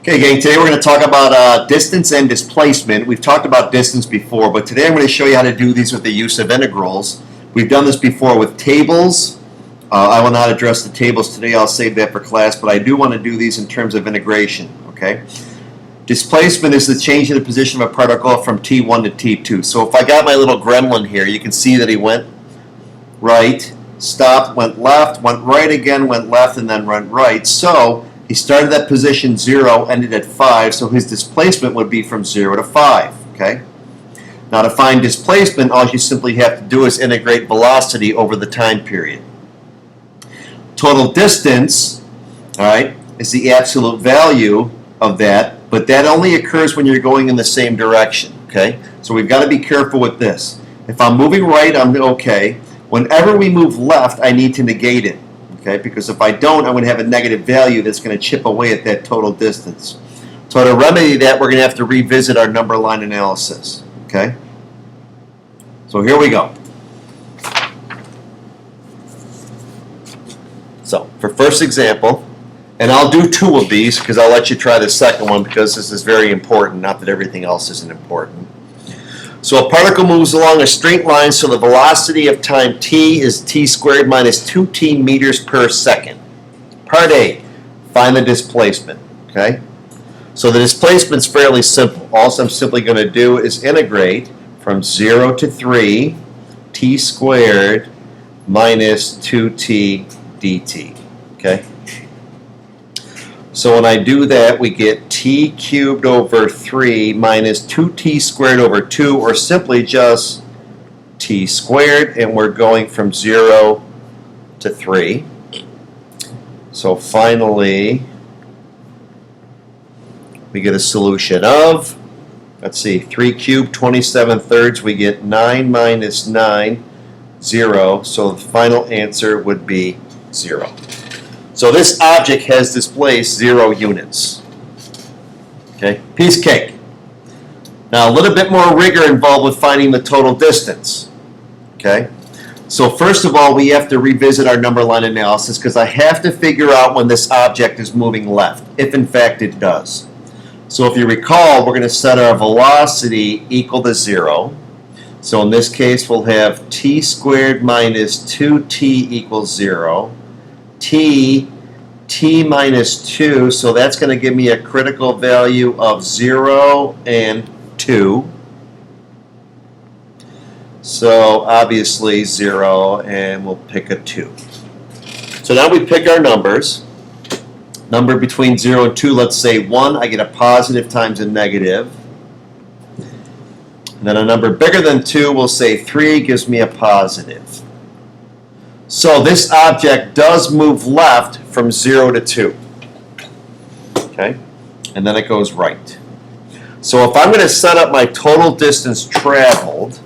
Okay, gang, today we're going to talk about distance and displacement. We've talked about distance before, but today I'm going to show you how to do these with the use of integrals. We've done this before with tables. I will not address the tables today. I'll save that for class, but I do want to do these in terms of integration. Okay. Displacement is the change in the position of a particle from T1 to T2. So if I got my little gremlin here, you can see that he went right, stopped, went left, went right again, went left, and then went right. So he started at position 0, ended at 5, so his displacement would be from 0 to 5. Okay. Now to find displacement, all you simply have to do is integrate velocity over the time period. Total distance, all right, is the absolute value of that, but that only occurs when you're going in the same direction. Okay. So we've got to be careful with this. If I'm moving right, I'm okay. Whenever we move left, I need to negate it. Okay, because if I don't, I'm going to have a negative value that's going to chip away at that total distance. So to remedy that, we're going to have to revisit our number line analysis. Okay, so here we go. So for first example, and I'll do 2 of these because I'll let you try the second one because this is very important, not that everything else isn't important. So a particle moves along a straight line, so the velocity of time t is t squared minus 2t meters per second. Part A, find the displacement. Okay? So the displacement's fairly simple. All I'm simply going to do is integrate from 0 to 3 t squared minus 2t dt. Okay? So when I do that, we get t cubed over 3 minus 2t squared over 2, or simply just t squared, and we're going from 0 to 3. So finally, we get a solution of, let's see, 3 cubed, 27 thirds, we get 9 minus 9, 0. So the final answer would be 0. So this object has displaced 0 units. Okay, piece of cake. Now a little bit more rigor involved with finding the total distance. Okay, so first of all, we have to revisit our number line analysis because I have to figure out when this object is moving left, if in fact it does. So if you recall, we're going to set our velocity equal to 0. So in this case, we'll have t squared minus 2t equals 0. t minus 2, so that's going to give me a critical value of 0 and 2. So obviously 0, and we'll pick a 2. So now we pick our numbers. Number between 0 and 2, let's say 1, I get a positive times a negative. And then a number bigger than 2, we'll say 3, gives me a positive. So this object does move left from 0 to 2. Okay? And then it goes right. So if I'm going to set up my total distance traveled,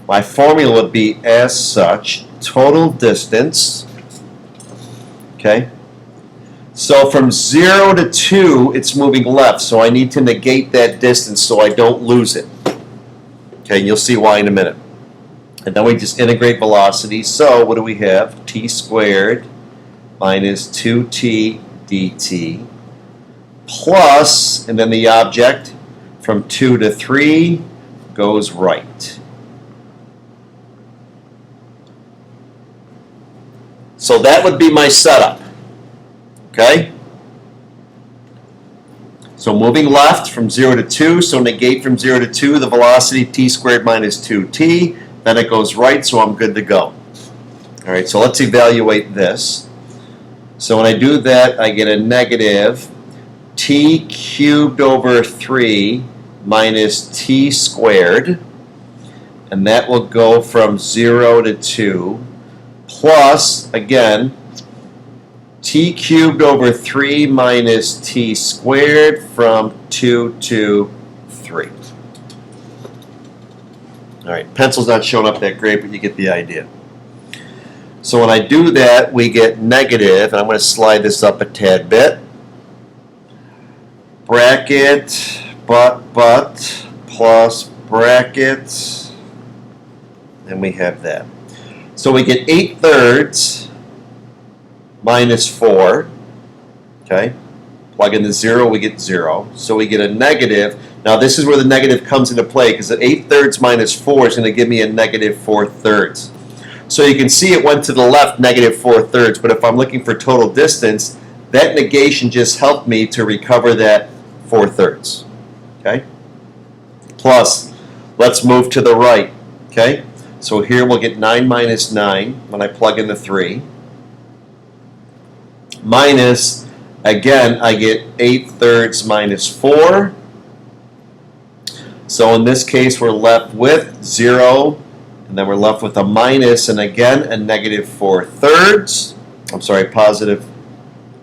my formula would be as such, total distance. Okay? So from 0 to 2, it's moving left, so I need to negate that distance so I don't lose it. Okay, and you'll see why in a minute. And then we just integrate velocity. So what do we have? T squared minus 2t dt plus, and then the object from 2 to 3 goes right. So that would be my setup. Okay? So moving left from 0 to 2, so negate from 0 to 2 the velocity t squared minus 2t. Then it goes right, so I'm good to go. All right, so let's evaluate this. So when I do that, I get a negative t cubed over 3 minus t squared, and that will go from 0 to 2, plus, again, t cubed over 3 minus t squared from 2 to 3. All right, pencil's not showing up that great, but you get the idea. So when I do that, we get negative, and I'm going to slide this up a tad bit. Bracket, but, plus bracket, and we have that. So we get 8 thirds minus 4, okay? Plug in the 0, we get 0. So we get a negative. Now this is where the negative comes into play, because the 8/3 minus 4 is going to give me a negative 4/3. So you can see it went to the left, negative 4/3. But if I'm looking for total distance, that negation just helped me to recover that 4/3. Okay? Plus, let's move to the right. Okay? So here we'll get 9 minus 9 when I plug in the 3. Minus, again, I get 8/3 minus 4. So in this case, we're left with 0. And then we're left with a minus, and again, a negative 4/3. I'm sorry, positive,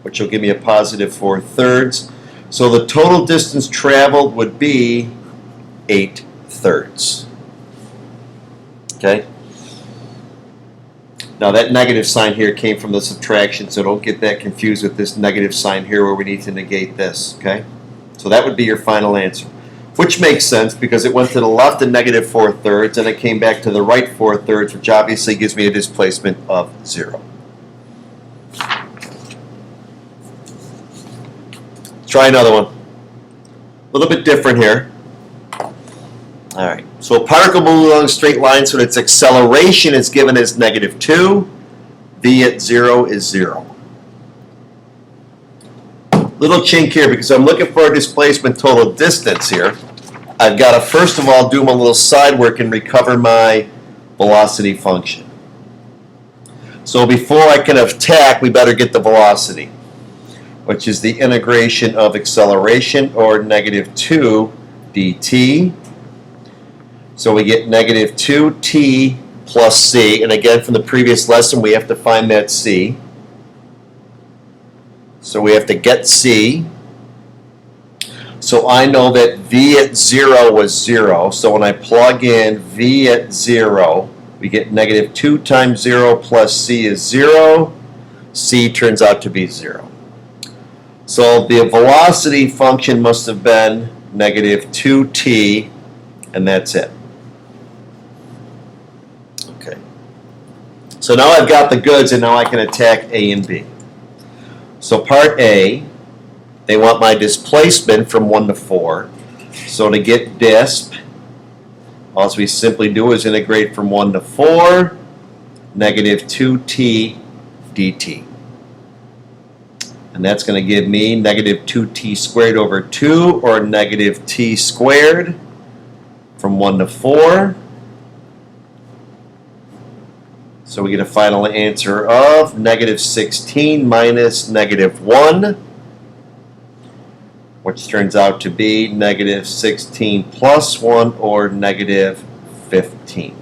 which will give me a positive 4/3. So the total distance traveled would be 8/3. Okay? Now that negative sign here came from the subtraction, so don't get that confused with this negative sign here where we need to negate this. Okay? So that would be your final answer. Which makes sense because it went to the left a negative 4/3 and it came back to the right 4/3, which obviously gives me a displacement of 0. Let's try another one. A little bit different here. All right. So a particle moves along a straight line, so its acceleration is given as -2. V at 0 is 0. Little chink here because I'm looking for a displacement total distance here. I've got to first of all do my little side work and recover my velocity function. So before I can attack, we better get the velocity, which is the integration of acceleration, or -2 dt. So we get -2t plus c, and again from the previous lesson we have to find that c. So we have to get c. So I know that v at 0 was 0. So when I plug in v at 0, we get -2 times 0 plus c is 0. C turns out to be 0. So the velocity function must have been -2t, and that's it. Okay. So now I've got the goods, and now I can attack A and B. So part A, they want my displacement from 1 to 4. So to get disp, all we simply do is integrate from 1 to 4, -2t dt. And that's going to give me -2t squared over 2, or -t squared from 1 to 4. So we get a final answer of -16 minus -1, which turns out to be -16 plus 1, or -15.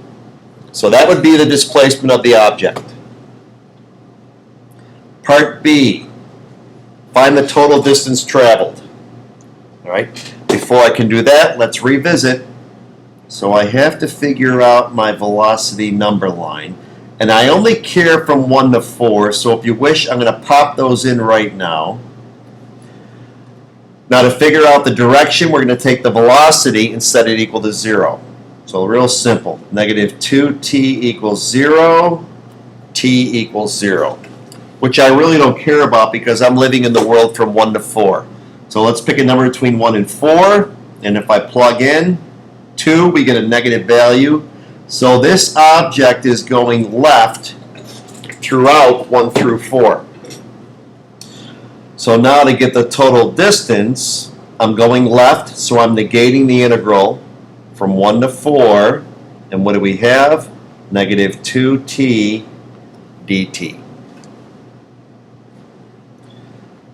So that would be the displacement of the object. Part B, find the total distance traveled. All right. Before I can do that, let's revisit. So I have to figure out my velocity number line. And I only care from 1 to 4, so if you wish, I'm going to pop those in right now. Now to figure out the direction, we're going to take the velocity and set it equal to 0. So real simple. -2t equals 0, t equals 0. Which I really don't care about because I'm living in the world from 1 to 4. So let's pick a number between 1 and 4. And if I plug in 2, we get a negative value. So this object is going left throughout 1 through 4. So now to get the total distance, I'm going left, so I'm negating the integral from 1 to 4. And what do we have? -2t dt.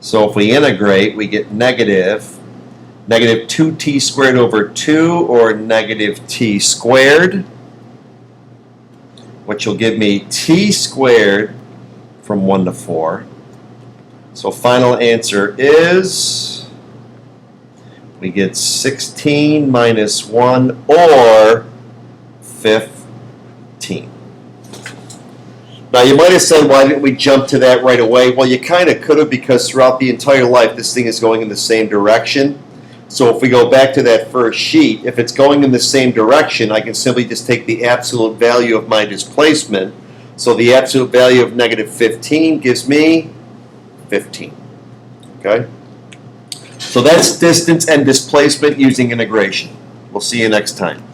So if we integrate, we get -2t squared over 2, or -t squared, which will give me t squared from 1 to 4. So final answer is, we get 16 minus 1, or 15. Now you might have said, why didn't we jump to that right away? Well, you kind of could have, because throughout the entire life this thing is going in the same direction. So if we go back to that first sheet, if it's going in the same direction, I can simply just take the absolute value of my displacement. So the absolute value of -15 gives me 15. Okay? So that's distance and displacement using integration. We'll see you next time.